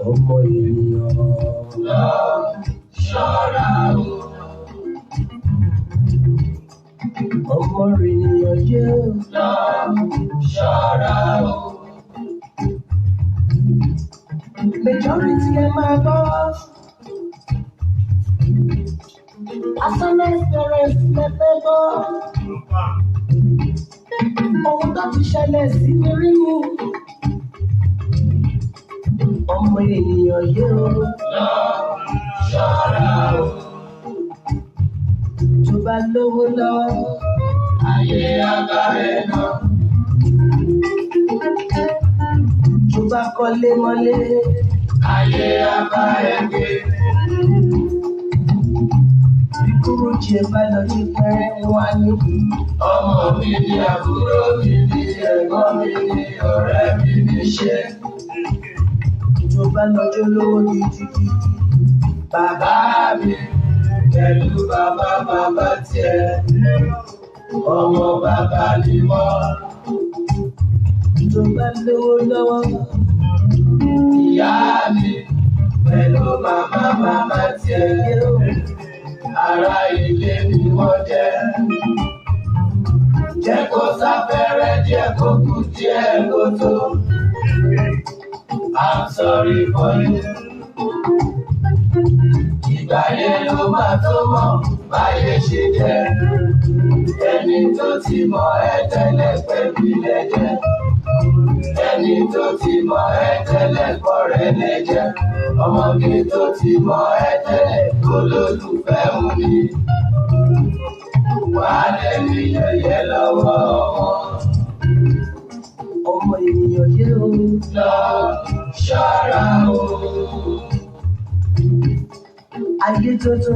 ọmọ ènìyàn lọ ṣọ́ra o. ọmọ ènìyàn yé lọ ṣọ́ra o. majority ẹ máa gbọ́ asọ́nà parents lẹ́fẹ́ gbọ́ ohun tó ti ṣẹlẹ̀ sí mi rí mi ọmọ ènìyàn yé o lọ ṣọ́ra o. tó bá lówó lọ́wọ́ ayé abá ẹ náà. tó bá kọ́lé mọ́lé ayé abá ẹ gbé. bí kúrú jẹ bá lọ ní pẹ́rẹ́ wá ní ọmọ mi ni àbúrò mi ni ẹ̀gbọ́n mi ni ọ̀rẹ́ mi ni ṣe. tó bá lọ́jọ́ lówó gidigidi bàbá bàbá mi pẹ̀lú bàbá tiẹ̀. ọmọ bàbá ni wọ́n. tó bá lówó lọ́wọ́ ìyá mi pẹ̀lú màmá tiẹ̀. ará ilé ni wọ́n jẹ́. jẹ́ kó sáfẹ́rẹ́ díẹ̀ kó kù díẹ̀ kó tó. I'm sorry for you. Ìgbà yẹn ló máa tó mọ̀ báyé ṣe jẹ́. Ẹni tó ti mọ̀ ẹ́ tẹ́lẹ̀ pẹ̀lú ilẹ̀ jẹ́. Ẹni tó ti mọ̀ ẹ́ tẹ́lẹ̀ kọ́rẹ́ lẹ jẹ́. Ọmọge tó ti mọ̀ ẹ́ tẹ́lẹ̀ olólùfẹ́ ń ní. Wàá lẹ́nu yẹ̀yẹ́ lọ́wọ́ wọn. ọmọ ènìyàn yé o Lọ ṣọ́ra o. ayé tótó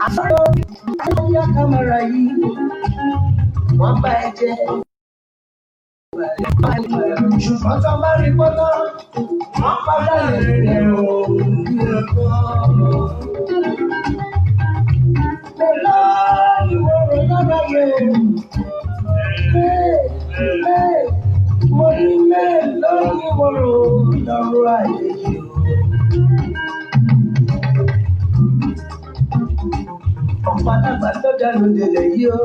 àsọ̀rọ̀ ayé kámẹ́rà yìí wọ́n bá ẹ jẹ́ ṣùgbọ́n tó bá rí pọ́tọ́ wọ́n padà lè rẹ̀ o bí ẹ̀kọ́. Mélòó ni mo rò lára yẹ o? Mo ní mélòó ni mo rò lọ́rọ̀ ayé yìí o? Ọ̀pọ̀ àgbà tó dá lóde lè yí o.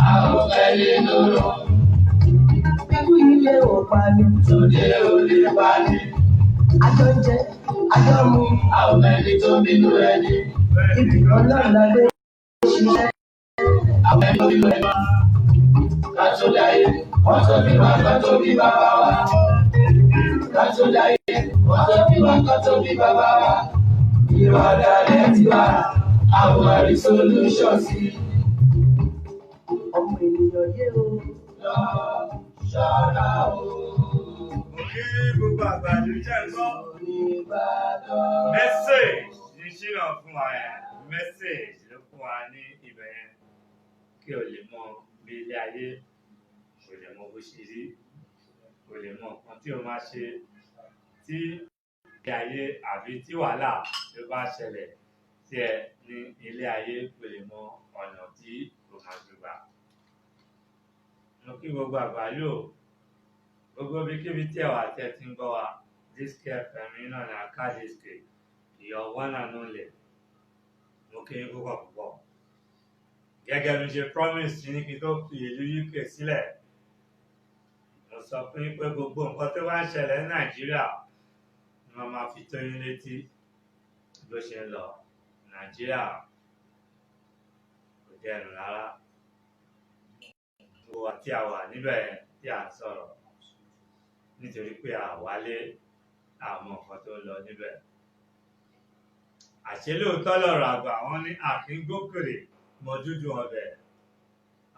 Àwọn ẹni lóró Bíbú ilé ò pa ni. tòde ò lè pa ní. Àjọ ń jẹ, àjọ ń mu. Àwọn ẹni tó bínú ẹni. Ibì kan náà la dé ṣiṣẹ́. Àwọn ẹni tó bínú ẹni. Ká tó dáyé, wọ́n tó bí wá ká tó bí bàbá wa. Ká tó dáyé, wọ́n tó bí wá ká tó bí bàbá wa. Ìwà ọ̀dàlẹ̀ ti wá, àwọn àrí solution sí. Ọmọ ènìyàn yé o. Lọ ṣọ́ra o. Kí gbogbo àgbàdo jẹ́ nǹkan. Ìbàdàn. Message ní ṣínà fún wa yẹn. Message ló fún wa ní ibẹ̀ yẹn. Kí o lè mọ bí ilé ayé, o lè mọ bó ṣe rí, o lè mọ nǹkan tí o máa ṣe tí ilé ayé àbí tí wàhálà ló bá ṣẹlẹ̀ sí ẹ ní ilé ayé, o lè mọ ọ̀nà tí o máa gbé gbà. Mo kí gbogbo àgbáyò, gbogbo ibikíbi tí ẹ̀wà tẹ́ ti ń gbọ́ wa, Disky FM náà ní Aká Disky, your one and only. Mo kí yín púpọ̀ púpọ̀. Gẹ́gẹ́ bí ṣe promise ní kí n tó fi ìlú UK sílẹ̀, mo sọ fún yín pé gbogbo nǹkan tó bá ń ṣẹlẹ̀ ní Nàìjíríà ni wọ́n máa fi tó yín létí bó ṣe ń lọ. Nàìjíríà kò dẹrùn rárá. Gbogbo wa tí a wà níbẹ̀ tí a ń sọ̀rọ̀ nítorí pé a wálé àwọn nǹkan tó ń lọ níbẹ̀. Àṣé lóòótọ́ lọ̀rọ̀ àgbà wọ́n ní àkíngbókèrè mọ dúdú ọbẹ̀.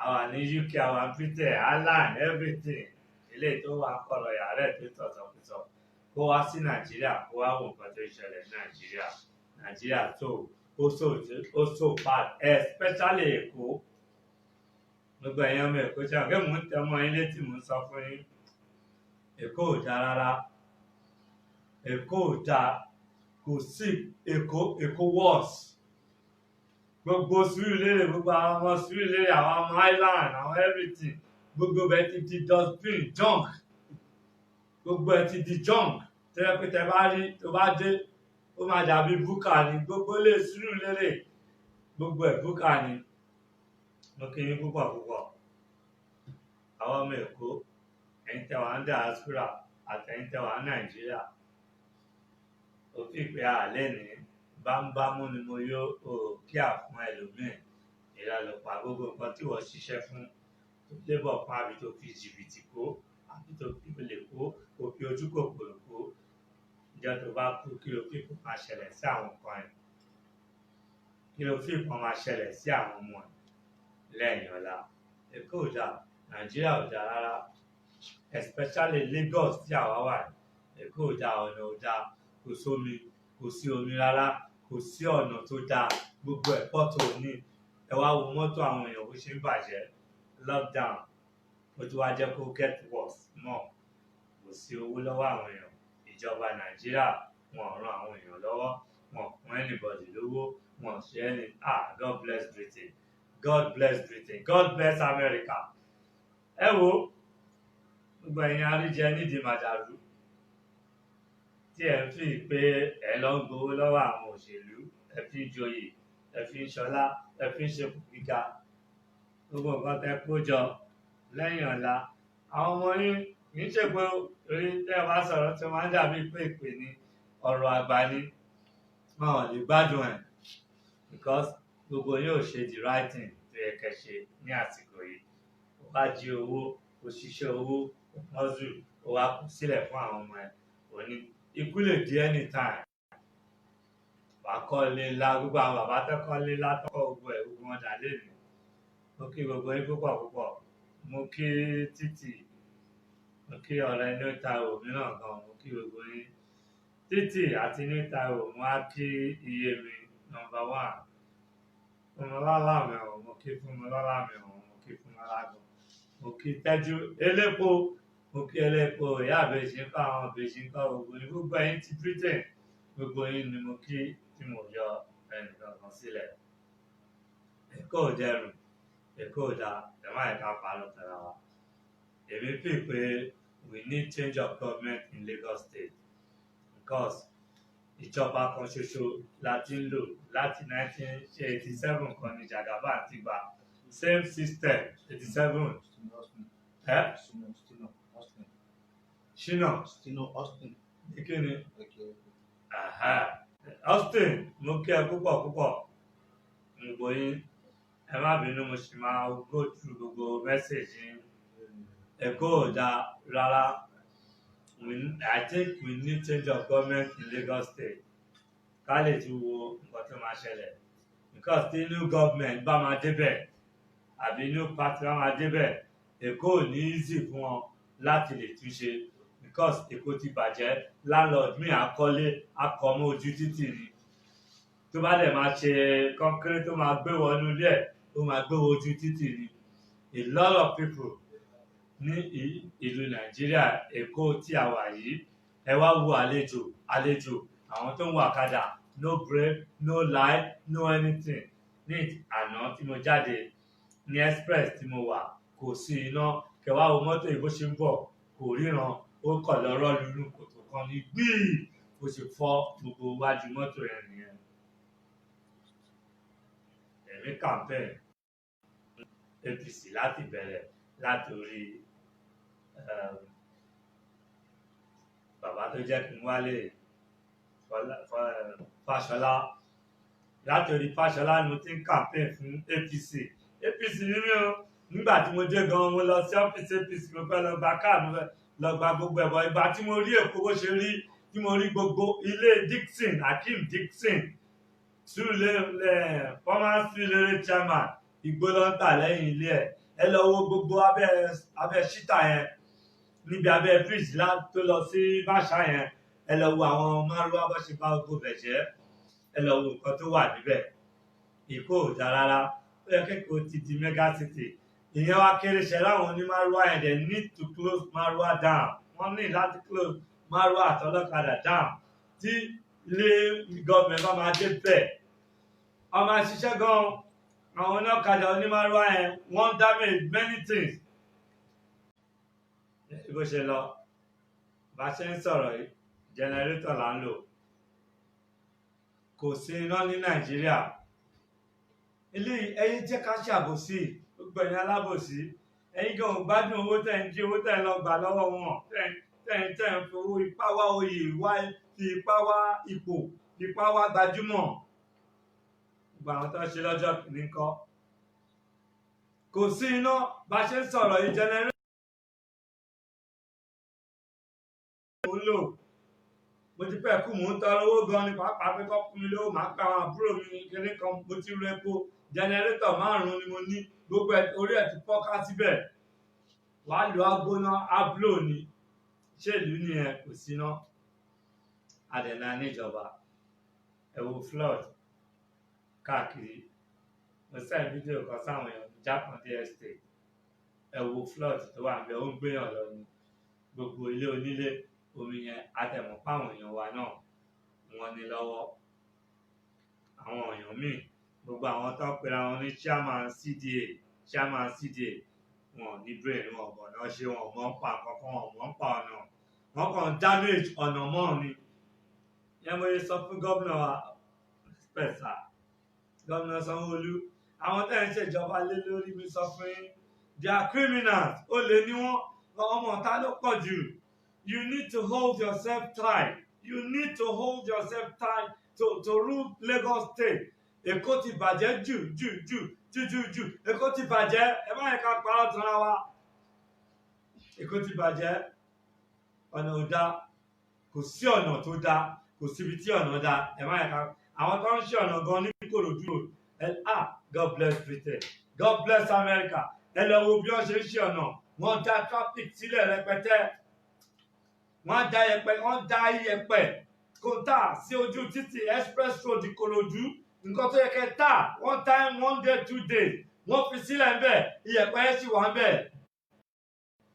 Àwa ní UK, àwa Britain, Ireland, everything. Eléyìí tó wà kọ̀rọ̀ yàrá ẹ̀ tó tọ̀tọ̀kùtọ̀. Kó wá sí Nàìjíríà, kó wá wo nǹkan tó ń ṣẹlẹ̀ ní Nàìjíríà. Nàìjíríà tó ó so bad, especially Èkó. Gbogbo ẹ̀yin ọmọ Èkó ṣe àgbẹ̀ mò ń tẹ ọmọ yín létí mò ń sọ fún yín. Èkó ò dáa rárá. Èkó ò dáa. Kò sí Èkó worse. Gbogbo Surulere, gbogbo àwọn ọmọ Surulere, àwọn ọmọ Island, àwọn everything. Gbogbo bẹ́ẹ̀ ti di dustbin, junk. gbogbo ẹ ti di junk tẹ́lẹ̀ pé tẹ́ bá rí tó bá dé ó máa dàbí búkà ní gbogbo lè sùúrù lérè gbogbo ẹ̀ búkà ní. Mo kí yín púpọ̀ púpọ̀ àwọn ọmọ Èkó ẹ̀yin tẹ́ wà ní diaspora àtẹ̀yin tẹ́ wà ní Nàìjíríà ó fi pé àlẹ́ ní bámúbámú ni mo yó o kí àfún ẹlòmíì ìrànlọ́pàá gbogbo nǹkan tí wọ́n ṣiṣẹ́ fún tó lébọ̀ fún àbí tó fi jìbìtì kó àbí tó fi olè kó kó fi ojú kòkòrò kó ìjọ tó bá kú kí ló fi kó máa ṣẹlẹ̀ sí àwọn nǹkan ẹ̀ kí ló fi kó máa ṣẹlẹ̀ sí àwọn ọmọ ẹ̀ lẹ́yìn ọ̀la. Èkó ò dáa Nàìjíríà ò dáa rárá especially Lagos tí àwa wà Èkó ò dáa ọ̀nà ò dáa kò sómi kò sí omi rárá kò sí ọ̀nà tó dáa gbogbo ẹ̀ pọ́tò ní ẹ wá wo mọ́tò àwọn èèyàn bó ṣe ń bàjẹ́ lockdown ó ti wá jẹ́ kó get worse mọ́ kò sí owó lọ́wọ́ àwọn èèyàn ìjọba Nàìjíríà wọn ò ran àwọn èèyàn lọ́wọ́ wọn ò fún anybody lówó wọn ò ṣe ẹni God bless Britain God bless Britain God bless America. Ẹ wo gbogbo ẹ̀yin aríjẹ nídìí màdàrú tí ẹ ń fi pé ẹ lọ ń gbowó lọ́wọ́ àwọn òṣèlú ẹ fi ń joyè ẹ fi ń ṣọlá ẹ fi ń ṣepò gíga gbogbo nǹkan tẹ́ kó jọ lẹ́yìn ọ̀la àwọn ọmọ yín kì í ṣe pé orí tẹ́ ẹ bá sọ̀rọ̀ tí wọ́n á dàbí pé ìpè ní ọ̀rọ̀ àgbà ni wọn ò lè gbádùn ẹ̀ because gbogbo yóò ṣe the right thing tó yẹ kẹ́ ṣe ní àsìkò yìí ó bá jí owó ó ṣiṣẹ́ owó ó mọ́zù ó wá kú sílẹ̀ fún àwọn ọmọ ẹ̀ òní ikú lè di anytime wàá kọ́lé ńlá gbogbo àwọn bàbá tó kọ́lé ńlá tó kọ́ gbogbo ẹ̀ gbogbo wọn dà lẹ́nu. Mo kí gbogbo yín púpọ̀ púpọ̀ mo kí Títì mo kí ọ̀rẹ́ New Taiwo mìíràn gan mo kí gbogbo yín Títì àti New Taiwo mo á kí Iyemi number 1 Fúnmilọ́lá mẹ́wọ̀n mo kí Fúnmilọ́lá mẹ́wọ̀n mo kí Fúnmilọ́lá gan mo kí Tẹ́jú elépo mo kí elépo ìyá àbèjì ń kọ́ àwọn àbèjì ń kọ́ gbogbo yín gbogbo yín ti Britain gbogbo yín ni mo kí tí mo yọ ẹnìkan kan sílẹ̀. Èkó ò dẹrùn Èkó ò dáa ẹ má yẹ ká parọ́ tara wa èmi fi pé we need change of government in Lagos State because ìjọba kan ṣoṣo la ti ń lò láti 1987 kan ní Jagaban ti gba same system 87 Shina ìkíni Austin mo kí ẹ púpọ̀ púpọ̀ gbogbo yín ẹ má bínú mo sì máa go through gbogbo message yín. Èkó ò dáa rárá I think we need change of government in Lagos State ká lè ti wo nǹkan tó máa ṣẹlẹ̀ because tí new government bá máa débẹ̀ àbí new party bá máa débẹ̀ Èkó ò ní easy fún wọn láti lè túnṣe because Èkó ti bàjẹ́ landlord mi àkọ́lé akọ̀mọ́ ojú títì ni tó bá dẹ̀ máa ṣe kọ́ńkéré tó máa gbé wọnú ilé ẹ̀ tó máa gbé ojú títì ni a lot of people ní ìlú Nàìjíríà Èkó tí a wà yìí ẹ wá wo àlejò àwọn tó ń wà kadà no break no light no anything ní àná tí mo jáde ní express tí mo wà kò sí iná kẹwàá wo mọ́tò yìí bó ṣe ń bọ̀ kò ríran ó kọ̀ lọ́rọ́ lulú kòtò kan ní gbíì bó ṣe fọ́ gbogbo wájú mọ́tò yẹn nìyẹn. Ẹ̀mí campaign APC láti bẹ̀rẹ̀ látòrí bàbá tó jẹ́ kí n wálé Fáṣọlá látòrí Fáṣọlá ni mo ti ń campaign fún APC nínú nígbà tí mo dé gan mo lọ sí ọ́fíìsì APC mo fẹ́ lọ gba káàdì mo fẹ́ lọ gba gbogbo ẹ̀bọ̀ ìgbà tí mo rí Èkó bó ṣe rí tí mo rí gbogbo ilé Dixon Hakeem Dixon former Sulere chairman Igbólọ́ńtà lẹ́yìn ilé ẹ lọ wo gbogbo abẹ́ ṣítà yẹn níbi abẹ́ bridge tó lọ sí Báṣà yẹn ẹ lọ wo àwọn márùwá bó ṣe bá gbogbo bẹ̀ jẹ́ ẹ lọ wo nǹkan tó wà níbẹ̀. Èkó ò dáa rárá ó yẹ kẹ́kọ̀ọ́ ti di mega city ìyẹn wá kéré ṣe láwọn onímárùwá yẹn they need to close márùwá down wọ́n ní láti close márùwá àtọlọ́kadà down tí ilé gọ́ọ̀mẹ̀ntì bá máa dé bẹ́ẹ̀ wọ́n máa ṣiṣẹ́ gan-an àwọn ọlọ́kadà onímárùwá yẹn wọ́n damage many things. Bó ṣe lọ bá ṣe ń sọ̀rọ̀ yìí jẹnẹrétọ̀ là ń lò kò sí iná ní Nàìjíríà ilé ẹ̀yin jẹ́ ká ṣàbòsí gbogbo ẹ̀yin alábòsí ẹ̀yin gan ò gbádùn owó tẹ̀ ń jí owó tẹ̀ ń lọ gbà lọ́wọ́ wọn tẹ̀ ń fi owó ipá wá oyè wá fi ipá wá ipò ipá wá gbajúmọ̀ gbogbo àwọn tó ń ṣe lọ́jọ́ kìíní kọ́ kò sí iná bá ṣe ń sọ̀rọ̀ yìí jẹnẹrétọ̀ ń lò mo ti pẹ́ kú mò ń tọrọ owó gan ni pàápàá pé kọ́ fún mi lówó màá pa àwọn àbúrò mi kíní kan mo ti ru epo jẹnẹrétọ̀ 5 ni mo ní gbogbo orí ẹ̀ ti fọ́ká síbẹ̀ wàá lo agbóná ablo ni ṣèlú nìyẹn kò síná àdẹ̀nà níjọba ẹ wo flood káàkiri mo send fídíò kan sáwọn èèyàn Jákàndé estate ẹ wo flood tó wà níbẹ̀ ó ń gbéyàn lọ ní gbogbo ilé onílé omi yẹn àtẹ̀mọ́ páwọn èèyàn wa náà wọ́n ní lọ́wọ́ àwọn èèyàn míì gbogbo àwọn tó ń pera wọn ní chairman CDA wọn ní brain wọn ọ̀bọ̀n náà ṣe wọn mọ̀ ń pa kankan wọn mọ̀ ń pa ọ̀nà wọn kàn damage ọ̀nà mọ́ ni yẹn mo yẹ sọ fún gómìnà wa pẹ̀sà gómìnà Sanwó-Olú àwọn tẹ́ ń ṣèjọba lé lórí mi sọ fún yín they are criminals ó lè ní wọn ọmọ ọ̀tá ló pọ̀ jù. You need to hold yourself tight. You need to hold yourself tight to rule Lagos State. Èkó ti bàjẹ́ jù. Èkó ti bàjẹ́. Ẹ má yẹ ká parọ́ tanra wa. Èkó ti bàjẹ́. Ọ̀nà ò dáa. Kò sí ọ̀nà tó dáa. Kò síbi tí ọ̀nà dáa. Ẹ má yẹ ká. Àwọn tó ń ṣe ọ̀nà gan ní Ìkòròdú. God bless Britain. God bless America. Ẹ lọ wo bí wọ́n ṣe ń ṣe ọ̀nà. Wọ́n dá traffic sílẹ̀ rẹpẹtẹ. Wọ́n dá iyẹ̀pẹ̀ kóńtà sí ojú títì express road Ìkòròdú nǹkan tó yẹ kẹ́ tà 1 time 1 day 2 days wọ́n fi sílẹ̀ ń bẹ̀ iyẹ̀pẹ̀ yẹn sì wà ń bẹ̀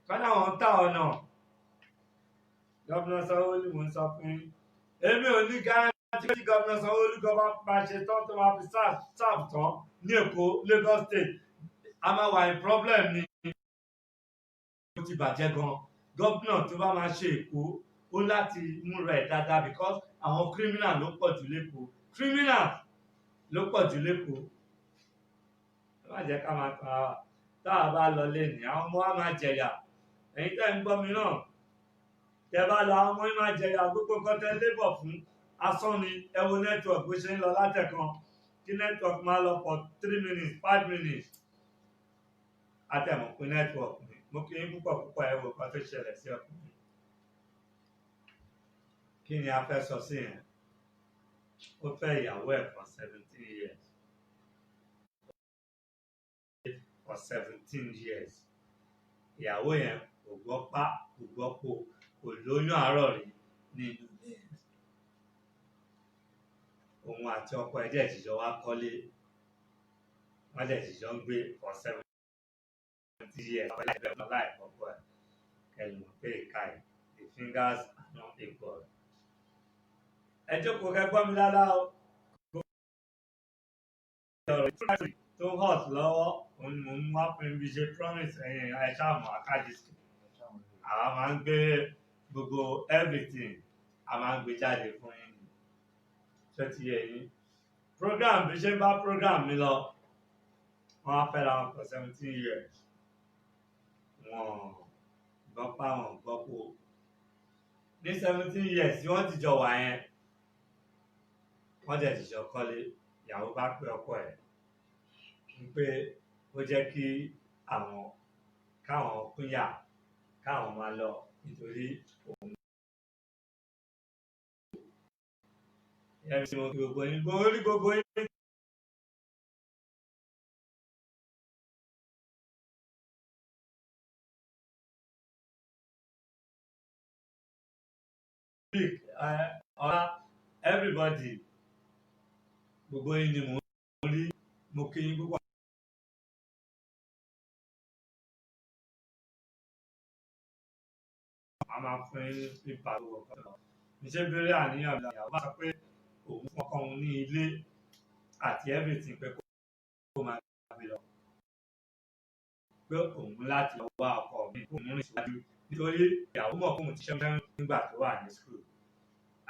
kọ́nà wọn tà ọ̀nà gọ́vnà Sanwó-Olú mò ń sọ fún yín èmi ò ní garanti tí gọ́vnà Sanwó-Olú gan bá ṣe tán tó máa fi sáàbù tán ní Èkó Lagos State a máa wà ní problem ní ó ti bàjẹ́ gan gọ́vnà tó bá máa ṣe Èkó ó láti múra ẹ̀ dáadáa because àwọn criminal ló pọ̀ jù lẹ́kọ̀ọ́ criminal ló pọ̀ jù lẹ́kọ̀ọ́ ẹ má jẹ́ ká máa pa tá a bá lọ lẹ́nìí àwọn ọmọ wa máa jẹ̀yà ẹ̀yin tẹ́ ń gbọ́ mi náà tẹ́ bá lọ àwọn ọmọ yín máa jẹ̀yà gbogbo nǹkan tẹ́ labour fún asán ni ẹ wo network bó ṣe ń lọ látẹ̀kan kí network máa lọ for 3 minutes 5 minutes àtẹ̀mọ̀ pé network ni mo kí yín púpọ̀ ẹ wo nǹkan tó ṣẹlẹ̀ sí ọkùnrin kí ni a fẹ́ sọ sí yẹn ó fẹ́ ìyàwó ẹ̀ for 17 years for 17 years ìyàwó yẹn kò gbọ́ pá kò gbọ́ po kò lóyún àárọ̀ rí nínú ilé òun àti ọkọ ẹ̀ dẹ̀ tìjọ wá kọ́lé wọ́n dẹ̀ tìjọ ń gbé for 17 years láìpọ̀pọ̀ ẹ̀ kẹlù pé ìka ẹ̀ the fingers are not equal. Ẹ jókòó kẹ́ gbọ́ mi dáadáa o. Ọ̀rọ̀ tó hot lọ́wọ́ òun ni mò ń wá fún ibi ṣe promise ẹ̀yìn àìsàmù àkájìsì. Àwa máa ń gbé gbogbo everything a máa ń gbé jáde fún yín. Ṣé ti yẹ yín? Program bí ṣe ń bá program mi lọ, wọ́n á fẹ́ ra wọn for 17 years. Wọ́n gbọ́ pa wọn gbọ́ po. Ní 17 years tí wọ́n ti jọ wà yẹn, wọ́n dẹ̀ ti jọ kọ́lé ìyàwó bá pé ọkọ ẹ̀ wípé ó jẹ́ kí káwọn pínyà káwọn máa lọ nítorí òun. Ẹ̀rí mo fi gbogbo yín gbogbo yín. Everybody gbogbo yín ni mo rí mo kí yín púpọ̀. A máa fún yín pípa owó ọkọ̀ lọ. Iṣẹ́ bẹ̀rẹ̀ àníyàn ìyàwó bá sọ pé òun fọkàn òun ní ilé àti everything pé kó máa gbé lọ. Pé òun láti wá ọkọ mi kó òun rìn síwájú nítorí ìyàwó mọ̀ fóun ti ṣẹ́yún nígbà tó wà ní skul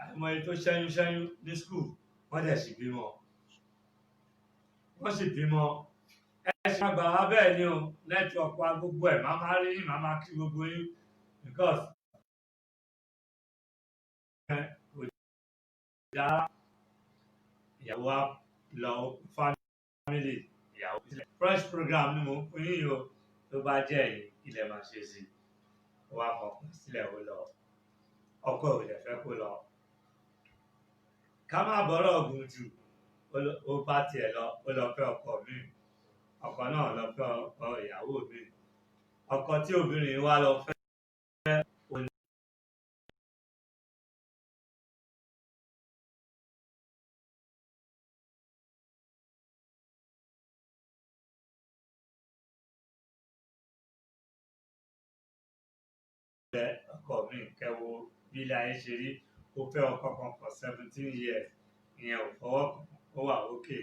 àìmọye tó ṣẹ́yún ní skul wọ́n dẹ̀ sì bímọ ẹ ṣe àgbà wa bẹ́ẹ̀ ni o nẹ́tíwọ̀kì wa gbogbo ẹ̀ máa rí yín máa kí gbogbo yín because kò dá ìyàwó wa lọ family ìyàwó sílẹ̀ fresh program ni mo ń fún yín o tó bá jẹ́ ilẹ̀ máa ṣe sí i wá fọkàn sílẹ̀ ó lọ ọkọ ò lè fẹ́ kó lọ ká má bọ́rọ̀ gùn jù ó bá tiẹ̀ lọ ó lọ fẹ́ ọkọ mi ọkọ náà lọ fẹ́ ọkọ ìyàwó mi ọkọ tí obìnrin wa lọ fẹ́ òní. ọkọ mi kẹwo bí ilé ayé ṣe rí ó fẹ́ ọkọ kan for 17 years ìyẹn ò fọwọ́ ó wà òkè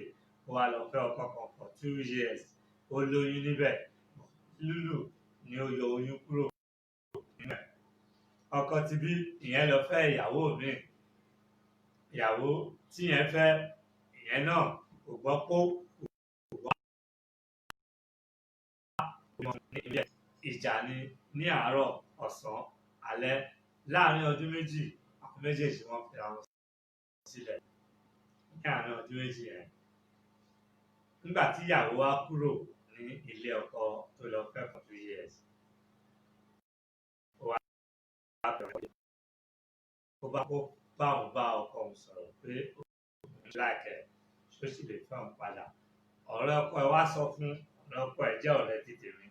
ó wá lọ fẹ́ ọkọ kan for 2 years ó lóyún níbẹ̀ lúlù ni ó yọ oyún kúrò níbẹ̀ ọkọ ti bí ìyẹn lọ fẹ́ ìyàwó mi ìyàwó tí yẹn fẹ́ ìyẹn náà kò gbọ́ kó kò gbọ́ ìjà ni ní àárọ̀ ọ̀sán alẹ́ láàrin ọdún méjì àwọn méjèèjì wọ́n fi àwọn sílẹ̀ ní àárín ọdún méjì yẹn nígbà tí ìyàwó wa kúrò ní ilé ọkọ tó lọ fẹ́ for 2 years ó wá kó bá òun bá ọkọ òun sọ̀rọ̀ pé òun láìkẹ́ ṣó sì lè fẹ́ òun padà ọ̀rẹ́ ọkọ ẹ̀ wá sọ fún ọ̀rẹ́ ọkọ ẹ̀ jẹ́ ọ̀rẹ́ tètè mi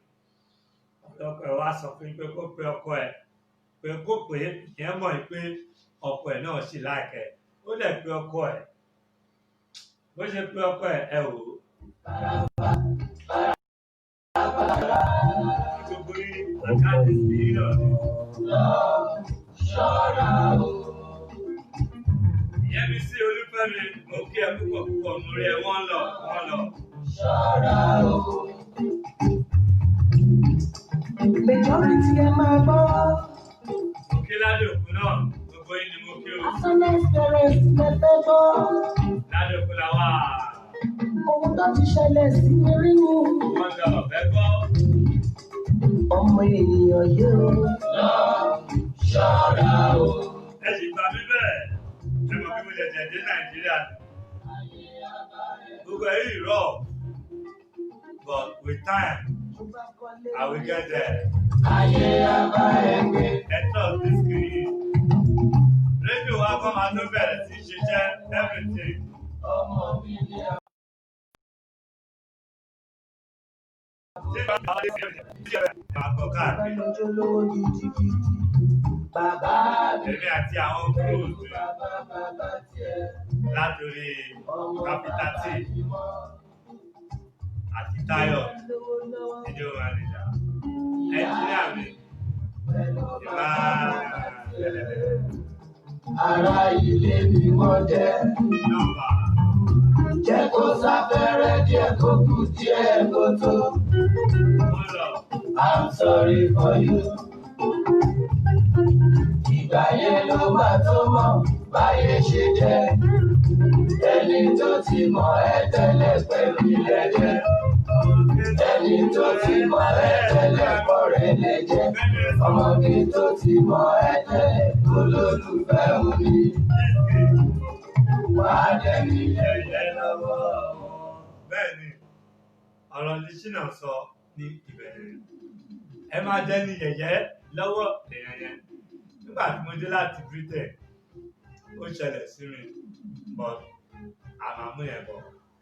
ọ̀rẹ́ ọkọ ẹ̀ wá sọ fún pé kó pe ọkọ ẹ̀ pé kó pé ìyẹn mọ̀ pé ọkọ ẹ̀ náà sì láìkẹ́ ó dẹ̀ pe ọkọ ẹ̀ bó ṣe pe ọkọ ẹ̀ ẹ wò ó. gbogbo àkáàdì sí náà ni. ṣọ́ra o. ìyẹn mi sí Olúfẹ́mi mo kí ẹ púpọ̀ mo rí ẹ wọ́n lọ. ṣọ́ra o. Majority ẹ máa gbọ́. mo kí Ládé Òkú náà gbogbo yín ni mo kí o. Asọ́nà experience lẹ fẹ́ gbọ́. Ládé Òkú la wà. Ohun tó ti ṣẹlẹ̀ sí mi rí ni. wọ́n lọ ọ̀fẹ́ gbọ́. Ọmọ ènìyàn yóò. lọ ṣọ́ra o. ẹ sì gbà mí bẹ́ẹ̀ ẹ mọ̀ bí mo ṣẹ̀ṣẹ̀ dé Nàìjíríà gbogbo ẹ̀ yìí rọ̀ but with time I will get there. ayé abá ẹgbẹ́. ẹ tọ́ sí screen rédíò wa kọ́ máa tó bẹ̀rẹ̀ sí ṣiṣẹ́ everything. ọmọ mi ni a. tí bá bá wọlé sí ẹ̀rọ máa kọ Bàbá káàkiri. lọ́jọ́ lówó gidigidi. Bàbá mi. èmi àti àwọn crews bàbá tiẹ̀. látòrí ọmọ capital T bàbá ti mọ́. àti Táyọ̀ Lówó lọ́wọ́. ìjọ manager ẹnjìníà mi ìbá ará ilé mi wọ́n jẹ́. nọ́mbà jẹ́ kó sáfẹ́rẹ́ díẹ̀ kó kù díẹ̀ kó tó. wọ́n lọ I'm sorry for you. Ìgbà yẹn ló máa tó mọ̀ báyé ṣe jẹ́. Ẹni tó ti mọ̀ ẹ́ tẹ́lẹ̀ pẹ̀lú ilẹ̀ jẹ́. Ẹni tó ti mọ̀ ẹ́ tẹ́lẹ̀ kọ̀rẹ́ lè jẹ́. Ọmọge tó ti mọ̀ ẹ́ tẹ́lẹ̀ olólùfẹ́ òní. Wàá dẹ̀mí yẹ̀yẹ́ lọ́wọ́. bẹ́ẹ̀ ni ọ̀rọ̀ ní ṣínà sọ ní ìbẹ̀rẹ̀ ẹ máa jẹ́ ní yẹ̀yẹ́ lọ́wọ́ èèyàn yẹn nígbà tí mo dé láti Britain ó ṣẹlẹ̀ sí mi but àmàmú yẹn bọ̀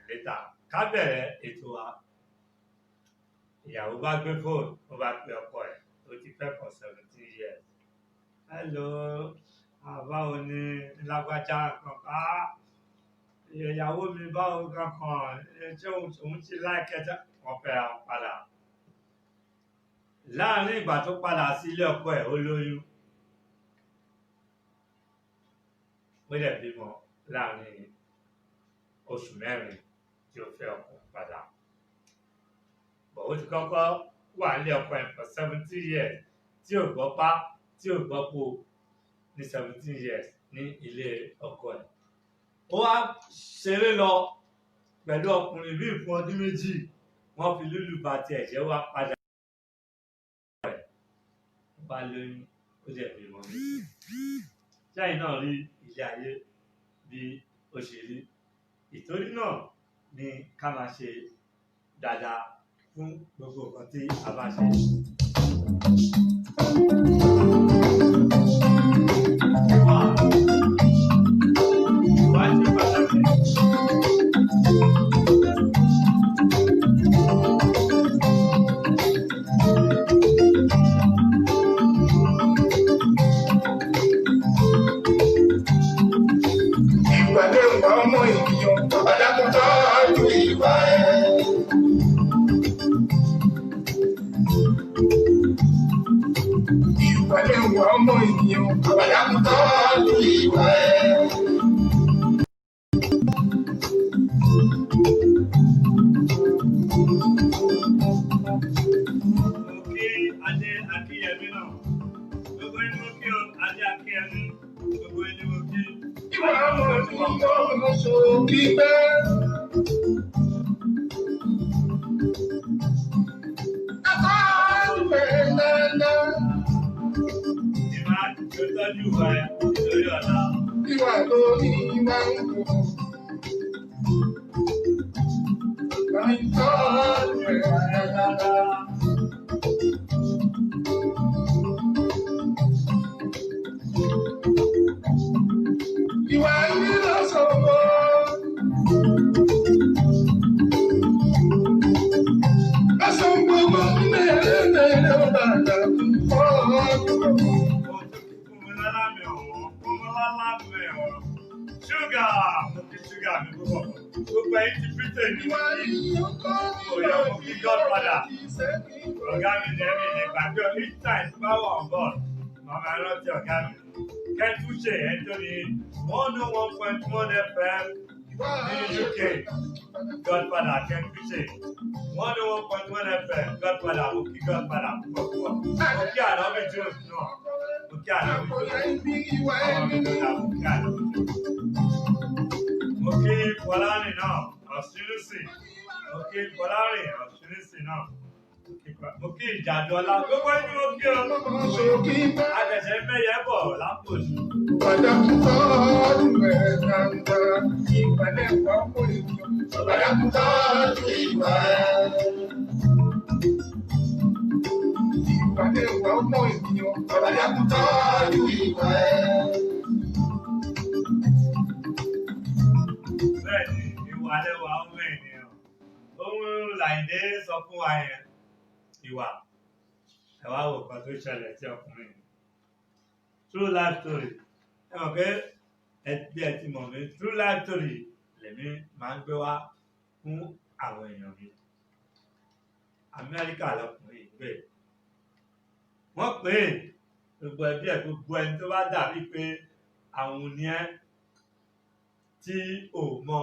létà ká bẹ̀rẹ̀ ètò wa ìyàwó bá gbé fóònù ó bá pe ọkọ ẹ̀ tó ti fẹ́ for 17 years hello báwo ni lágbájá kankan ìyàwó mi báwo kankan ṣé òun ti láìkẹjá wọn fẹ́ ra wọn padà láàrin ìgbà tó padà sí ilé ọkọ ẹ̀ ó lóyún ó dẹ̀ bímọ láàrin oṣù mẹ́rin tí ó fẹ́ ọkọ padà bọ̀ ó ti kọ́kọ́ wà nílé ọkọ ẹ̀ for 17 years tí ò gbọ́ pá tí ò gbọ́ po ní 17 years ní ilé ọkọ ẹ̀. Ó wá ṣeré lọ pẹ̀lú ọkùnrin míì fún ọdún méjì, wọ́n fi lúlù ba tiẹ̀ jẹ́, wá padà ó bá lóyún, ó dẹ̀ bímọ méjì. Ṣẹ́yìn náà rí ilé ayé bí ó ṣe rí. Ìtorí náà ni ká máa ṣe dáadáa fún gbogbo nǹkan tí a bá ṣe. Ìwà ṣe pàtàkì. Ìpàdé ìwà ọmọ ènìyàn, àdàkùn tọ́jú ìwà ẹ̀. Ìpàdé ìwà ọmọ ènìyàn, àdàkùn tọ́jú ìwà ẹ̀. Mo kí Adé Akínyẹmí náà. Gbogbo ẹni mo kí o, Adé Akínyẹmí. Gbogbo ẹni mo kí. Ìwà ọmọ ènìyàn sọ kíkẹ́. Ìmá tó tọ́jú ìwà ẹ̀ nítorí ọ̀la. Ìwà tó ní ìwà ń kú. Ìtọ́jú ẹ̀ dáadáa. Ìwà yìí lọ sọ̀rọ̀. Ẹ̀sùn gbogbo mẹ́rẹ̀ẹ́rẹ́ ọ̀dà fún ọ̀ọ́dún. Ṣúgà! Mo fi ṣúgà mi púpọ̀. Gbogbo ẹ̀yin ti Britain ní Ìwà yìí ló kọ́ Òyà mo fi Godfather. Ọ̀gá mi ní ẹ̀mí ní gbàgbé each time tí bá wà on board. Màmá rántí ọ̀gá mi. Kẹ́tùṣe ẹ̀ tó ní 101.1 FM ní UK. Godfather Kẹ́tùṣe. 101.1 FM Godfather mo kí Godfather púpọ̀ púpọ̀. Mo kí Ànábì Jones náà. Mo kí Ànábì Jones. Mo kí Fọlárìn náà, Ọ̀ṣunúsì. Mo kí Fọlárìn, Ọ̀ṣunúsì náà. Mo kí Ìjàdọ́lá. Gbogbo ẹni mo kí o. Àtẹ̀sẹ̀ mẹ́yẹ bọ̀ lápò ní. Àdàkùn tọ́jú ẹ̀ dáadáa. Ìpàdé ìwà ọmọ ènìyàn. Àdàkùn tọ́jú ìwà ẹ̀. Ìpàdé ìwà ọmọ ènìyàn. Àdàkùn tọ́jú ìwà ẹ̀. Bẹ́ẹ̀ni, ìwà lẹ́wà ọmọ ènìyàn. Ohun Láìdé sọ fún wa yẹn. Ìwà. Ẹ wá wò kan tó ṣẹlẹ̀ sí ọkùnrin. True life story. Ẹ mọ̀ pé bí ẹ ti mọ̀ mí, true life story lèmi máa ń gbé wá fún àwọn èèyàn mi. Amẹ́ríkà lọkùnrin gbé. Wọ́n pè é gbogbo ẹbí ẹ̀ gbogbo ẹni tó bá dàbí pé àwọn ni ẹ́ tí ò mọ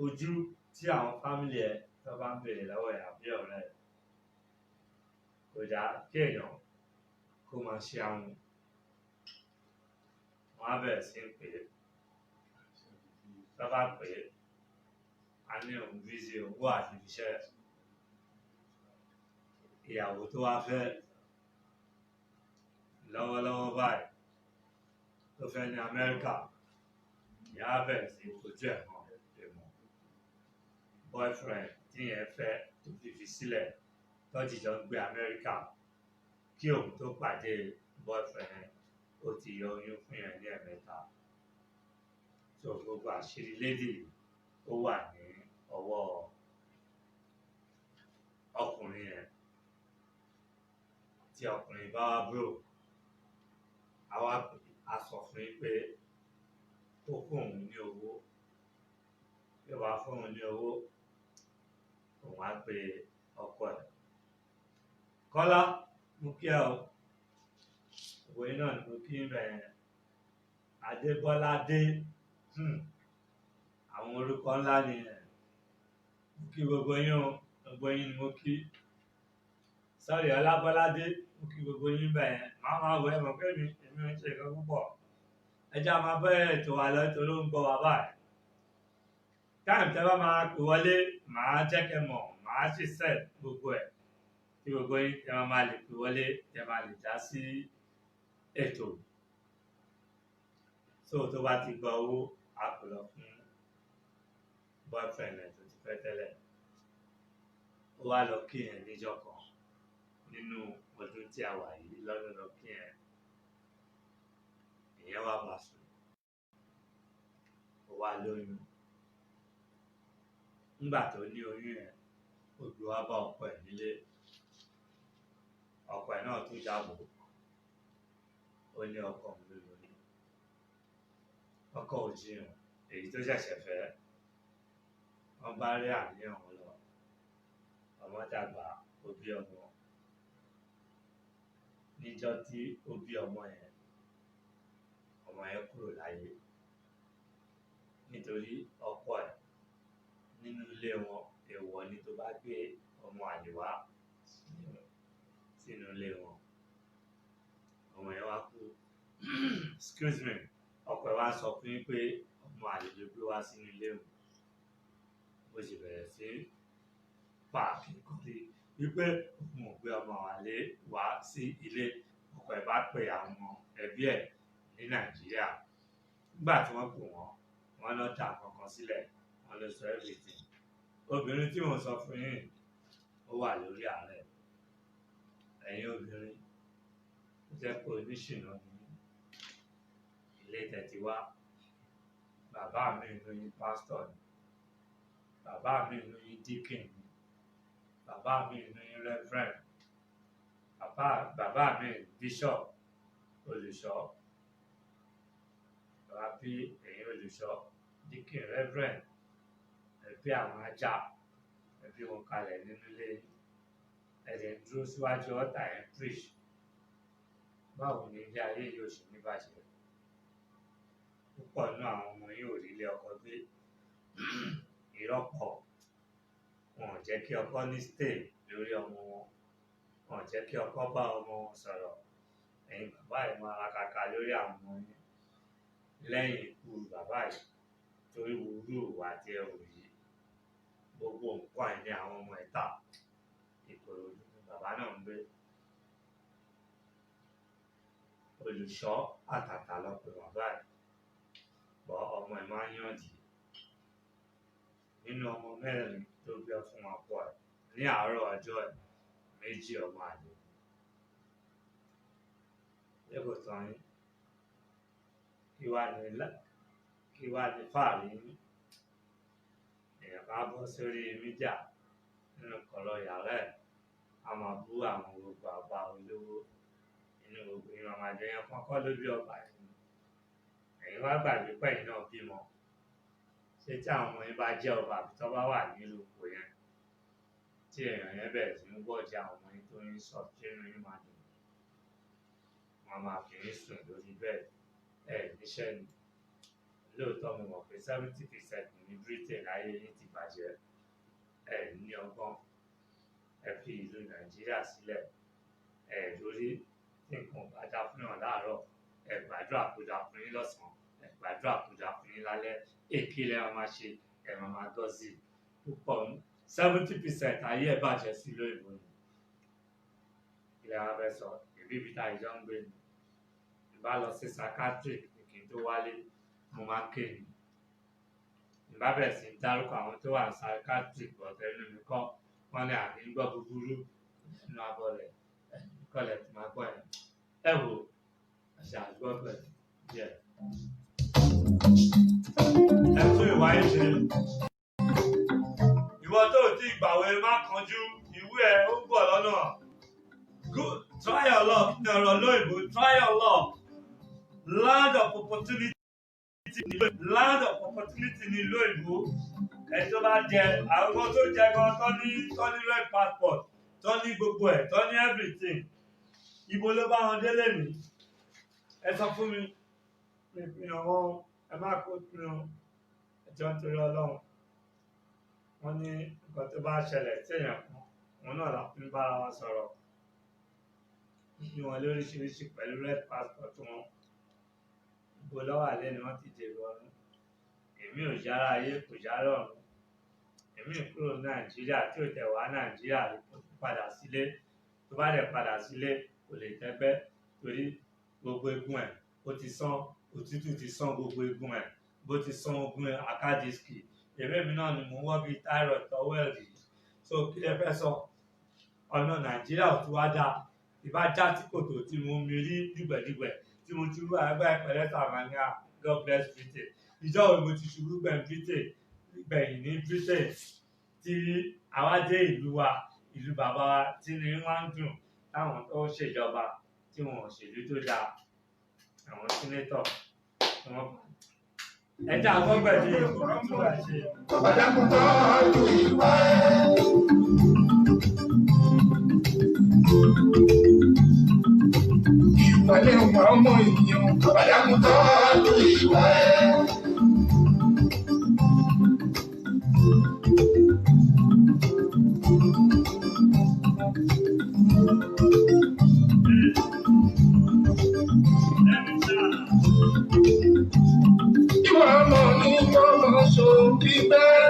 ojú tí àwọn fámìlì ẹ̀ tó bá ń béèrè lọ́wọ́ ẹ̀ àbí ọ̀rẹ́ ẹ̀. Kò dá kí èèyàn kó máa ṣe àwọn. Wọ́n á bẹ̀rẹ̀ sí ń pè é. Tó bá pè é, a ní òun bízí owó àti iṣẹ́. Ìyàwó tó wá fẹ́ lọ́wọ́lọ́wọ́ báyìí tó fẹ́ ní Amẹ́ríkà, ìyá á bẹ̀rẹ̀ sí ojú ẹ̀ hàn èèmọ̀. Boyfriend tí yẹn fẹ́ tó fi sílẹ̀ tó jìjọ ń gbé Amẹ́ríkà kí òun tó pàdé boyfriend ó ti yọ oyún fún yẹn ní ẹ̀mẹ́ta. So gbogbo àṣírí lédè ó wà ní ọwọ́ ọkùnrin yẹn. Tí ọkùnrin bá wá bro, a sọ fún yín pé kó fún òun ní owó. Bí ó bá fún òun ní owó, òun á pe ọkọ ẹ̀. Kọ́lá, mo kí ẹ o. Òwe náà ni mo kí ń bẹ̀rẹ̀. Adébọ́ládé. Àwọn orúkọ ńlá ni ẹ̀. Mo kí gbogbo yín o. Gbogbo yín ni mo kí. sọ́rí Ọlábọ́ládé mo kí gbogbo yín bẹ́ẹ̀ máa wọ ẹ̀mọ̀ pé èmi ń ṣe nǹkan púpọ̀ ẹjẹ́ a máa bẹ́ẹ̀ ètò wa lọ tó ló ń gbọ́ wa báyìí táìmù tẹ́ bá máa pè wọlé màá jẹ́ kẹ́ mọ̀ màá sì sẹ̀ gbogbo ẹ̀ tí gbogbo yín tẹ́ máa lè pè wọlé tẹ́ máa lè dá sí ètò tó bá ti gba owó a kò lọ fún boyfriend ẹ̀ tó ti fẹ́ tẹ́lẹ̀ ó wá lọ kí ẹ̀ níjọ́ kan nínú ọdún tí a wà yìí lọ́dún lọ kí ẹ̀ ìyẹn wá bá sùn ó wá lóyún nígbà tó ní oyún ẹ̀ ó gbé wá bá ọkọ ẹ̀ nílé ọkọ ẹ̀ náà tún jábọ̀ ó ní ọkọ òun ló lóyún ọkọ ò jiyàn èyí tó ṣẹ̀ṣẹ̀ fẹ́ wọ́n bá rí àníyàn wọn lọ ọmọ dàgbà ó bí ọmọ níjọ́ tí ó bí ọmọ yẹn kúrò láyé nítorí ọkọ ẹ̀ nínú ilé wọn èèwọ̀ ni tó bá gbé ọmọ àlè wá sínú ilé wọn ọmọ yẹn wá kú excuse me ọkọ ẹ̀ wá sọ fún yín pé ọmọ àlè ló gbé wá sínú ilé wọn bó ṣe bẹ̀rẹ̀ sí pààkì kọ́lé wípé òun ò gbé ọmọ àlè wá sí ilé ọkọ ẹ̀ bá pe àwọn ẹbí ẹ̀ ní Nàìjíríà nígbà tí wọ́n pè wọ́n lọ dà kankan sílẹ̀ wọ́n lọ sọ everything obìnrin tí mo sọ fún yín ó wà lórí ààrẹ ẹ̀yin obìnrin ó jẹ́ pé oníṣìnà ní ilé tẹ̀tí wá bàbá mi lóyún pásítọ̀ ni bàbá mi lóyún deacon ni bàbá mi lóyún reverend bàbá mi bishop olùṣọ́ bàbá bí ẹ̀yin olùṣọ́ deacon reverend ẹbí àwọn ajá ẹbí wọn kalẹ̀ nínú ilé ẹ̀jẹ̀ dúró síwájú ọ̀tá ẹ̀ preach báwo ni ilé ayé yóò ṣe ní bàjẹ́ púpọ̀ nínú àwọn ọmọ yìí ò rí ilé ọkọ gbé ìrọ́pọ̀ wọn ò jẹ́ kí ọkọ ní stay lórí ọmọ wọn ò jẹ́ kí ọkọ bá ọmọ wọn sọ̀rọ̀ ẹ̀yin bàbá ẹ̀ máa rakaka lórí àwọn ọmọ yín lẹ́yìn ikú bàbá yìí torí wúrú àti ẹrù yìí gbogbo nǹkan ẹ̀ ní àwọn ọmọ ẹ̀ tà Ìkòròdú ni bàbá náà ń gbé olùṣọ́ àtàtà lọ pé bàbá ẹ̀ bọ́ ọmọ ẹ̀ máa ń yànjì nínú ọmọ mẹ́rin tó bí fún ọkọ ẹ̀ ní àárọ̀ ọjọ́ ẹ̀ méjì ọmọ àlè lẹ́kọ̀ọ́ tán yín kí wá ní fàárí èèyàn bá bọ́ sórí mídíà nínú kọ̀lọ̀ yàrá ẹ̀ a máa bú àwọn gbogbo àbá olówó inú gbogbo ìran àjẹ yẹn kọ́kọ́ ló bí ọba ẹ̀yin wá gbàgbé pẹ̀yìn náà bímọ ṣé tí àwọn ọmọ yín bá jẹ́ ọba àbí tó bá wà nílùú ipò yẹn tí èèyàn yẹn bẹ̀rẹ̀ sí ń gbọ́jà àwọn ọmọ yín tó ń sọ tí inú yín máa dùn wọn máa fi ń sùn lórí bẹ́ẹ̀ níṣẹ́ ni lóòótọ́ mo mọ̀ pé 70% ní Britain láyé yín ti bàjẹ́ ní ọgbọ́n ẹ fi ìlú Nàìjíríà sílẹ̀ lórí tí nǹkan bá dá fún yàn láàárọ̀ gbàdúrà kó dá fún yín lọ́sàn-án gbàdúrà kó dá fún yín lálẹ́ èkì lẹ́ máa ṣe máa gọ́sì púpọ̀ 70% ayé ẹ̀ bàjẹ́ sí lóyìnbó ni ilẹ̀ wa fẹ́ sọ ìbí ibi tá ìjọ ń gbé ni ìbá lọ sí psychiatric kí n tó wálé mo máa ké ni ìbá bẹ̀rẹ̀ sí ń dárúkọ àwọn tó wà ní psychiatric bọ̀tẹ́ inú mi kọ́ wọ́n ní àní gbọ́ búburú nínú abọ́ rẹ̀ kọ́lẹ̀ tí máa gbọ́ ẹ̀ wò àṣà àgbọ̀ pẹ̀lú díẹ̀. ẹ tún ìwà yìí ṣe ìwọ tó ti gbàwé má kánjú ìwé ẹ ó ń bọ̀ lọ́nà good try your luck ní ọ̀rọ̀ lóyìnbó try your luck land of opportunity ní ìlú òyìnbó ẹ tó bá jẹ àwọn tó jẹ gan tó ní red passport tó ní gbogbo ẹ tó ní everything ibo ló bá wọn délé ní ẹ sọ fún mi ìpinnu wọn ẹ má kó pinnu ẹjọ́ nítorí Ọlọ́run wọn ní nǹkan tó bá ṣẹlẹ̀ séèyàn kan wọn náà la fi ń bára wa sọ̀rọ̀ ní wọn lóríṣiríṣi pẹ̀lú red passport wọn gbogbo lọ́wọ́ alẹ́ ni wọ́n ti dèrò ọ̀run èmi ò yára ayé kò yára ọ̀run èmi kúrò nàìjíríà tí ò tẹ̀ wá nàìjíríà kò padà sílé tó bá dẹ̀ padà sílé kò lè tẹ́gbẹ́ torí gbogbo egun ẹ̀ ó ti sán òtútù ti sán gbogbo egun ẹ̀ bó ti sán ogun akadiski èmi náà ni mò ń wọ́ bíi thyroid tọ́wẹ́ẹ̀lì so kí lẹ fẹ́ sọ ọ̀nà nàìjíríà ò tún wá dáa ìbá já tí kòtò tí mo mi rí dùgbẹ̀dùgbẹ̀ tí mo ti rú àgbà ìpẹ̀lẹ́ sàmánìyà God bless Britain ìjọ òun mo ti ṣubú gbẹ̀yìn ní Britain tí àwa dé ìlú wa ìlú bàbá wa tí ní wá ń dùn táwọn tó ṣèjọba tí wọn ò ṣèlú tó dáa àwọn sínétọ̀ tí wọ́n ẹ̀dá àgbọ̀gbẹ̀dì ìfọ̀rọ̀ tó wà ṣe. Ọ̀dàkùtọ̀ ọdún ìwà ìwàlẹ̀ ọmọ ènìyàn. Ọ̀dàkùtọ̀ ọdún ìwà ìwà ọmọ ní ọmọ ṣòbí bẹ́ẹ̀.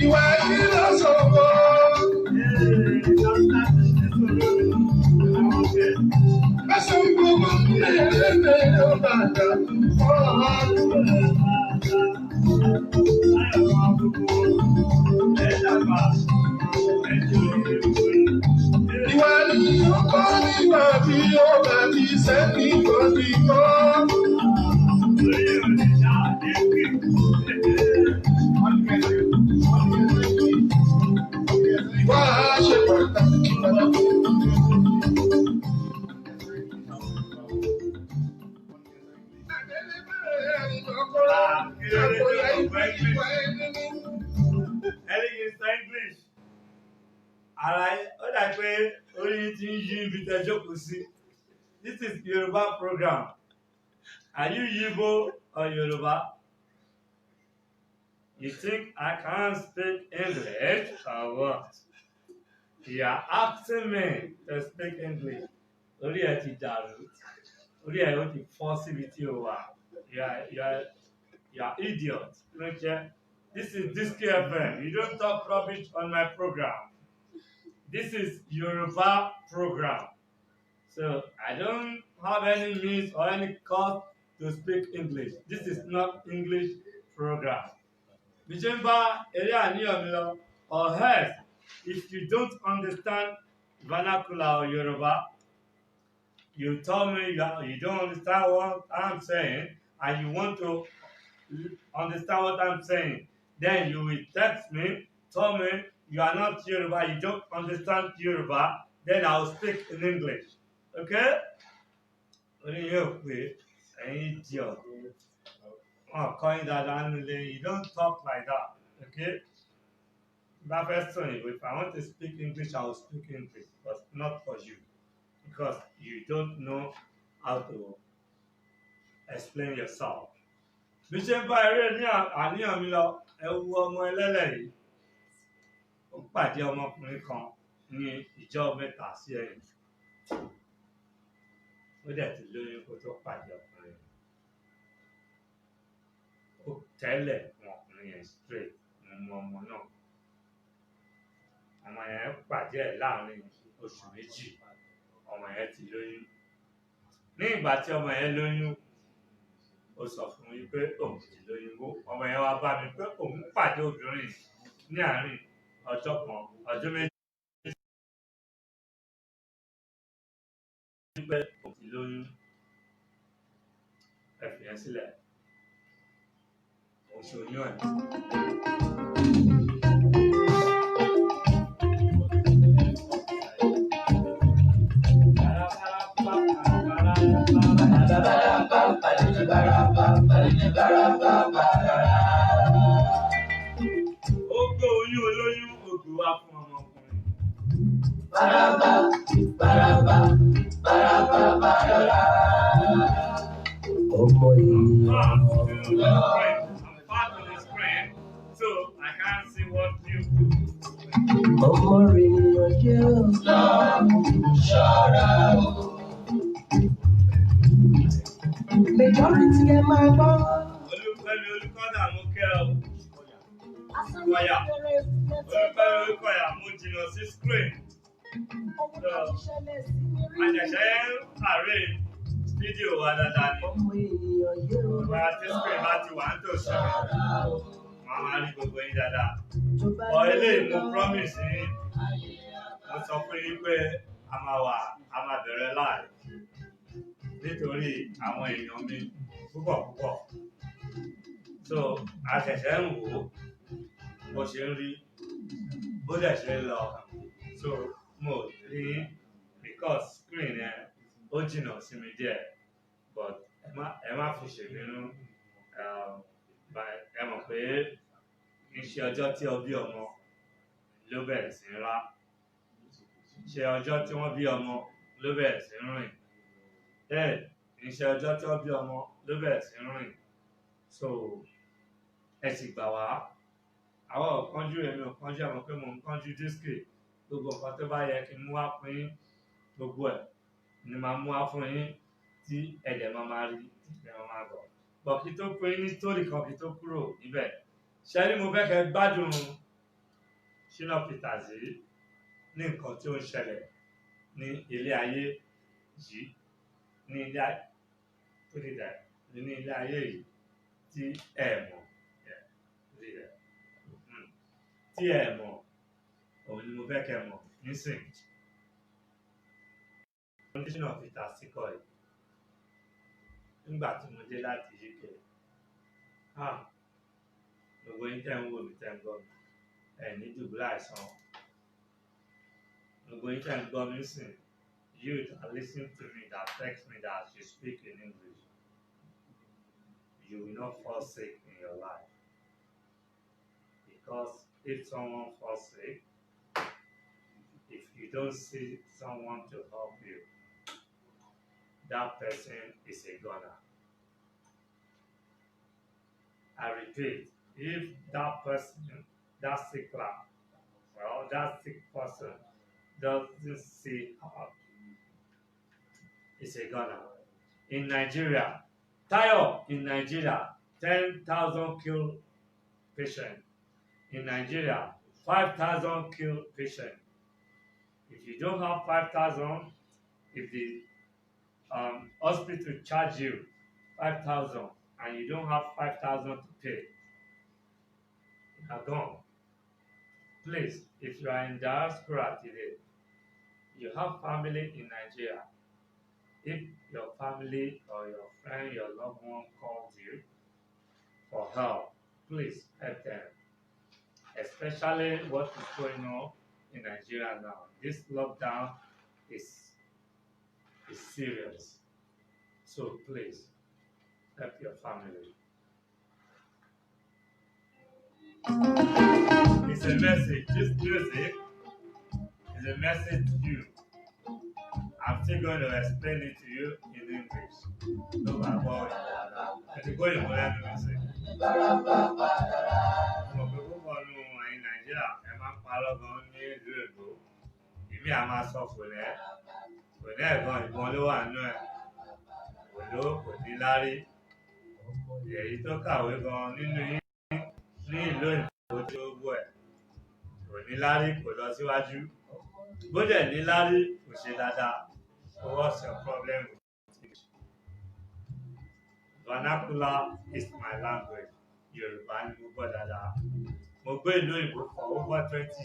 Ìwà yìí lọ sọ̀rọ̀. Ẹ̀sùn gbogbo ẹ̀ẹ́dẹ̀ẹ́dẹ̀ ló bàjá ìwà ni ọkọ nígbà tí ó bá ti sẹ́ni kọ́ni kọ́. Ìwà ṣe pàtàkì pàtàkì. English. Ara ó dà pé orí ti ń yí ibi tẹ́ jókòó sí. This is Yoruba program. Are you Yibo or Yoruba? You think I can't speak English or what? You are asking me to speak English. Orí ẹ ti dàrú. Orí ẹ ó ti fọ́ síbi tí o wà. You are idiot. Okay? This is Disky FM. You don't talk rubbish on my program. This is Yoruba program. So I don't have any means or any cause to speak English. This is not English program. Bijemba area near or else, if you don't understand vernacular or Yoruba, you tell me you don't understand what I'm saying and you want to understand what I'm saying. Then you will text me, tell me you are not Yoruba, you don't understand Yoruba, then I'll speak in English. Okay? Idiot. Oh, calling that you don't talk like that. Okay? If I want to speak English, I will speak English, but not for you. Because you don't know how to explain yourself. Bí ṣe ń bá eré ní àníyàn mi lọ, ẹ wo ọmọ ẹlẹ́lẹ̀ yìí. Ó pàdé ọmọkùnrin kan ní ìjọ mẹ́ta sí ẹ̀yìn. Ó dẹ̀ ti lóyún kó tó pàdé ọkùnrin. Ó tẹ́lẹ̀ ọmọkùnrin yẹn straight mú ọmọ náà. Ọmọ yẹn pàdé ẹ̀ láàrin oṣù méjì. Ọmọ yẹn ti lóyún. Ní ìgbà tí ọmọ yẹn lóyún, ó sọ fún mi pé òun ti lóyún bó. Ọmọ yẹn wá bá mi pé òun pàdé obìnrin ní àárín ọjọ́ kan, ọjọ́ méjì. Pé òun ti lóyún. Ẹ fi yẹn sílẹ̀. Oṣù oyún ẹ̀. Bye. wá fún ọmọkùnrin. Baraba, baraba, baraba, baraba. Ọmọ ènìyàn. I'm part of the screen, so I can't see what you put. Ọmọ ènìyàn jẹ́ Lọ ṣọ́ra o. majority ẹ máa gbọ́. Olúfẹ́mi Olúkọ́dà mo kẹ́ ọ. Olúkọ́yà. Olúfẹ́mi Olúkọ́yà mo jìnnà sí screen. Àjẹ̀ṣẹ́ àárẹ̀ fídíò wa dáadáa ni. Ọmọ ènìyàn jẹ́ Wá tí screen bá ti wà ń tò sí mi. Màá máa rí gbogbo yín dáadáa. tó bá Ọ̀ eléyìí mo promise yín. Mo sọ fún yín pé a máa bẹ̀rẹ̀ live. Nítorí àwọn èèyàn mi púpọ̀. So a ṣẹ̀ṣẹ̀ ń wò ó bó ṣe ń rí bó dẹ̀ ṣe ń lọ. So mo rí because screen yẹn ó jìnnà sí mi díẹ̀ but ẹ má fi ṣèbínú ẹ mọ̀ pé iṣẹ́ ọjọ́ tí ọ bí ọmọ ló bẹ̀rẹ̀ sí ń rá. Iṣẹ́ ọjọ́ tí wọ́n bí ọmọ ló bẹ̀rẹ̀ sí ń rìn. Iṣẹ́ ọjọ́ tí wọ́n bí ọmọ ló bẹ̀rẹ̀ sí ń rìn. So ẹ sì gbà wá. Àwọn ò kánjú èmi ò kánjú àmọ́ pé mò ń kánjú dísìkì. Gbogbo nǹkan tó bá yẹ kí n mú wá fún yín gbogbo ẹ̀ ni màá mú wá fún yín tí ẹ̀dẹ̀ máa rí tí ẹ̀dẹ̀ máa gbọ́. Bọ̀ kí tó pé ní sítórì kan kí tó kúrò níbẹ̀. Ṣé ní mo fẹ́ kẹ́ gbádùn Shina Peters yìí ní nǹkan tí ó ń ṣẹlẹ̀ ní ilé ayé yìí ní ilé ayé yìí tí ẹ mọ̀ òun ni mo fẹ́ kẹ́ mọ̀ nísìnyí. Shina Peters ti kọ́ ẹ̀ nígbà tí mo dé láti UK. Gbogbo yín tẹ́ ń wò mí tẹ́ ń gbọ́ mi ẹ̀ ní dùbúlà àìsàn. Gbogbo yín tẹ́ ń gbọ́ mi sìn. You that listen to me, that text me that you speak in English, you will not fall sick in your life. Because if someone falls sick, if you don't see someone to help you, that person is a goner. I repeat, if that person, that sick person doesn't see help, it's a goner. In Nigeria, Tayo in Nigeria, 10,000 killed patients. In Nigeria, 5,000 killed patients. If you don't have 5,000, if the hospital charge you 5,000 and you don't have 5,000 to pay, you are gone. Please, if you are in diaspora today, you have family in Nigeria. If your family or your friend, your loved one calls you for help, please help them. Especially what is going on in Nigeria now. This lockdown is serious. So please help your family. It's a message. This music is a message to you. I'm still going to explain it to you in English. No matter what. It's going to learn music. Nàìjíríà ẹ máa ń parọ́ gan ní ìlú Èkó. Ìmí a máa sọ fòlẹ́ ẹ̀gbọ́n ìbọn ló wà nínú ẹ̀. Kò ní lárí. Èyí tó kàwé gan nínú yín ní ìlú Èkó tí ó gbọ́ ẹ̀. Kò ní lárí, kò lọ síwájú. Bó dẹ̀ ní lárí, kò ṣe dáadáa. So what's your problem with English? Vernacular is my language. Yorùbá ni mo gbọ́ dáadáa. Mo gbé ìlú òyìnbó for over 20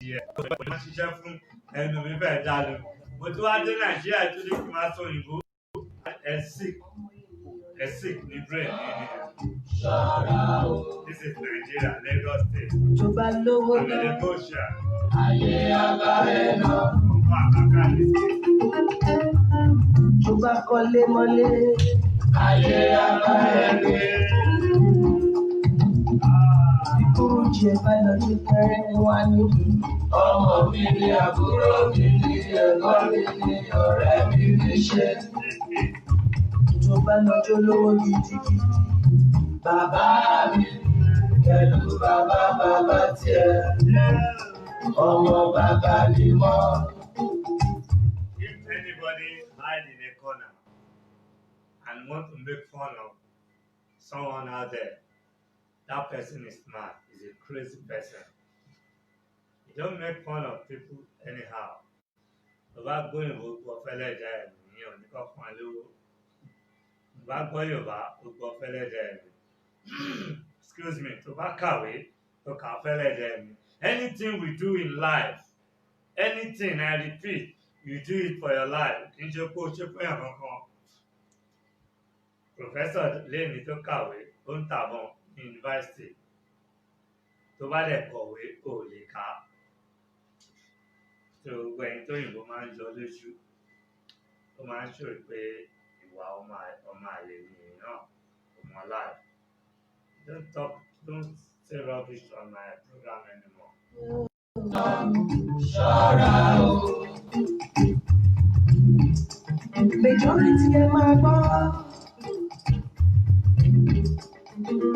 years. Mo máa ń ṣiṣẹ́ fún ẹnu mi bẹ́ẹ̀ dálu. Mo tún wá dé Nàìjíríà tó dé kí n máa sọ òyìnbó. Ẹ sick ní brain ní This is Nigeria, Lagos State. tó bá lówó I'm in náà. Lagosha. Ayé agbára náà. Ọmọ àkàkà ní state. tó bá kọ́lé mọ́lé. Ayé agbára náà. ìkúrú jì ṣe bá lọ ní pẹ́rẹ́ wá ní. Ọmọ mi ni àbúrò mi ni ẹ̀gbọ́n mi ni ọ̀rẹ́ mi ní ṣe. Tó bá lọ́jọ́ lówó gidigidi. Bàbá mi pẹ̀lú bàbá tiẹ̀. Ọmọ bàbá mi mọ́. If anybody hide in a corner and want to make fun of someone out there, that person is mad. He's a crazy person. You don't make fun of people anyhow. Bàbá gbọ́ Yorùbá gbọ́ fẹ́lẹ́ ẹ̀dá ẹ̀mí ìyẹn ò ní kọ́ fún alówó. Bàbá gbọ́ Yorùbá gbọ́ fẹ́lẹ́ ẹ̀dá ẹ̀mí. Excuse me, tó bá kàwé tó kà fẹ́lẹ́ ẹ̀dá ẹ̀mí. Anything we do in life, anything, I repeat, you do it for your life. Kì í ṣe pé o ṣe fún yàn kankan. Professor Lẹ́ni tó kàwé ó ń tàbọn ní yunifásitì. Tó bá dẹ̀ kọ̀wé kò lè kà á. Tó gbogbo ẹni tó yìnbó máa ń jọ lójú. Ó máa ń ṣòro pé ìwà ọmọ àlè ni èèyàn ọmọ aláì. Don't say rubbish on my program anymore. Ṣọ́ra o. Majority ẹ máa gbọ́.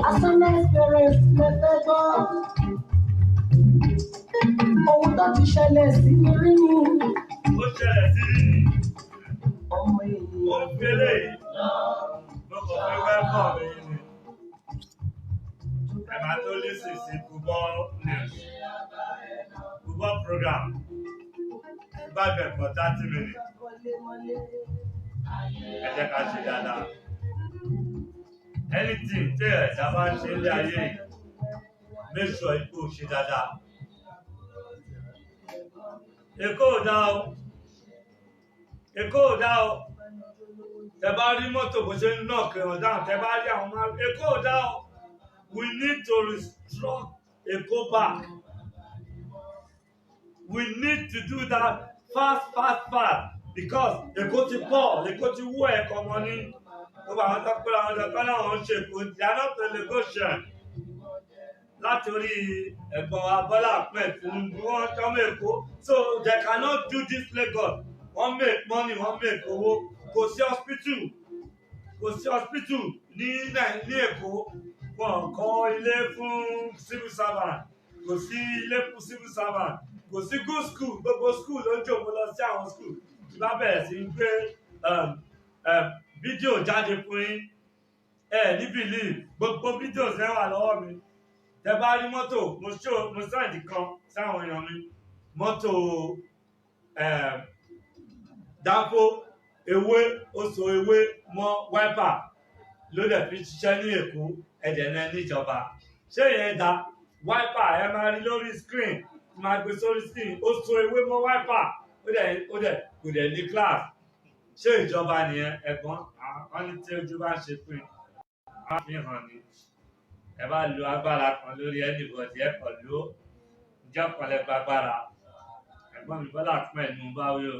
Asana experience lẹ́fẹ́ gbọ́. Ohun tó ti ṣẹlẹ̀ sí mi rí ni. Ó ṣẹlẹ̀ sí ní Ọmọ ó ènìyàn. ń gbélé yìí. Mo kàn fi wẹ́pọ̀ mi ni. Ẹ máa tó listen sí football news. Football program. About them for 30 minutes. Ẹ jẹ́ ká ṣe dáadáa. Anything tí ẹ̀dá bá ń ṣe ilé ayé yìí, make sure ipò ṣe dáadáa. Èkó ò dá o. Èkó ò dá o. Tẹ bá rí mọ́tò bó ṣe ń knock èèyàn down, tẹ bá rí àwọn máa Èkó ò dá o. We need to restore Èkó back. We need to do that fast because Èkó ti pọ̀, Èkó ti wú ẹ̀kọ́ mọ́ ní. Gbogbo àwọn tó pé àwọn ọ̀dọ́ náà wọ́n ń ṣe Èkó, they are not a negotiation. Láti orí ẹ̀gbọ́n Abọ́lá Ahmed Tinubu wọ́n tọ́mọ Èkó, so they cannot do this Lagos. Wọ́n make money, wọ́n make owó. Kò sí hospital ní Èkó. Wọ́n kọ́ ilé fún civil servant. Kò sí ilé fún civil servant. Kò sí good school. Gbogbo school ló ń jòkó lọ sí àwọn school. Ìbá bẹ̀rẹ̀ sí ń gbé fídíò jáde fún yín. Ní believe gbogbo fídíò ṣe wà lọ́wọ́ mi. Tẹ bá rí mọ́tò, mo send kan sáwọn èèyàn mi. Mọ́tò dáńfó ewé oṣù ewé mọ́ wáípà ló dẹ̀ fi ṣiṣẹ́ ní Èkó ẹ̀dẹ̀ náà níjọba. Ṣé ìyẹn da wáípà ẹ máa rí lórí screen máa gbé sórí screen oṣù ewé mọ́ wáípà kò dẹ̀ ní class. Ṣé ìjọba nìyẹn ẹ̀gbọ́n àwọn ní tí ojú bá ń ṣe pé wọ́n fi hàn ní ẹ bá lo agbára kan lórí anybody ẹ kàn ló ìjọ kan lẹ gbàgbára ẹ̀gbọ́n mi Bọ́lá Ahmed Tinubu bá wí o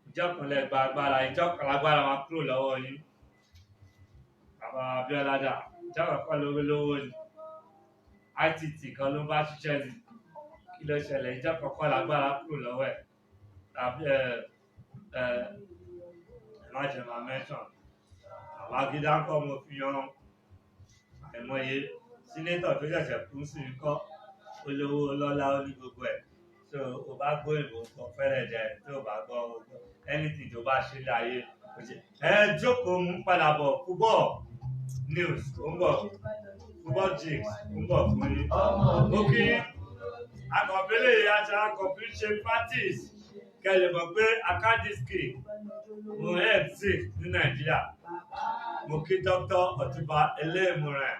ìjọ kan lẹ gbàgbára ìjọ kan lágbára máa kúrò lọ́wọ́ yín bàbá Abíọ́lá dà ìjọ kan kọ́ lówó ni ITT kan ló bá ṣiṣẹ́ ni kí ló ṣẹlẹ̀ ìjọ kan kọ́ lágbára kúrò lọ́wọ́ ẹ̀ tàbí má jẹ́ máa mẹ́sàn àwọn agídá ń kọ́ mo fi yan àìmọye sínétọ̀ tó ṣẹ̀ṣẹ̀ kú sí ikọ́ olówó lọ́lá ó ní gbogbo ẹ̀ tó o bá gbọ́ ìbò kan fẹ́rẹ̀ jẹ tó o bá gbọ́ anything tó bá ṣe láyé ẹ jókòó mú padà bọ̀ football news ó ń bọ̀ football jigs ó ń bọ̀ fún yín ó kí akọ̀bílẹ̀ àti akọ̀bí ṣe practice kẹlẹ̀ mọ̀ pé akadiski mo head sick ní Nàìjíríà mo kí Dr. Ọ̀túnba Ẹlẹ́mùrẹ̀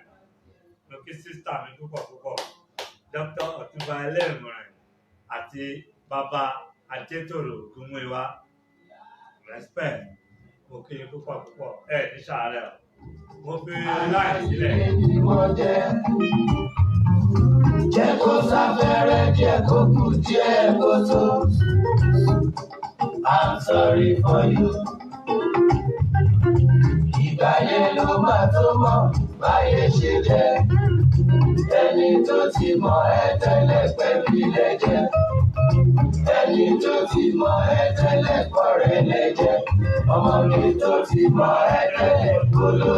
mo kí sísítà mi púpọ̀ Dr. Ọ̀túnba Ẹlẹ́mùrẹ̀ àti bàbá Adétòrò Ògúnmúìwá respect mo kí púpọ̀ ní sàárẹ̀ mo fi láì sílẹ̀. Jẹ́ kó sáfẹ́rẹ́ díẹ̀ kó kù díẹ̀ kó tó. I'm sorry for you. Ìgbà yẹn ló máa tó mọ̀. báyé ṣe jẹ́. Ẹni tó ti mọ̀ ẹ́ tẹ́lẹ̀ pẹ̀lú lẹ́jẹ̀. Ẹni tó ti mọ̀ ẹ́ tẹ́lẹ̀ kọ̀rẹ́ lẹ́jẹ̀. Ọmọ mi tó ti mọ̀ ẹ́ tẹ́lẹ̀ kó ló.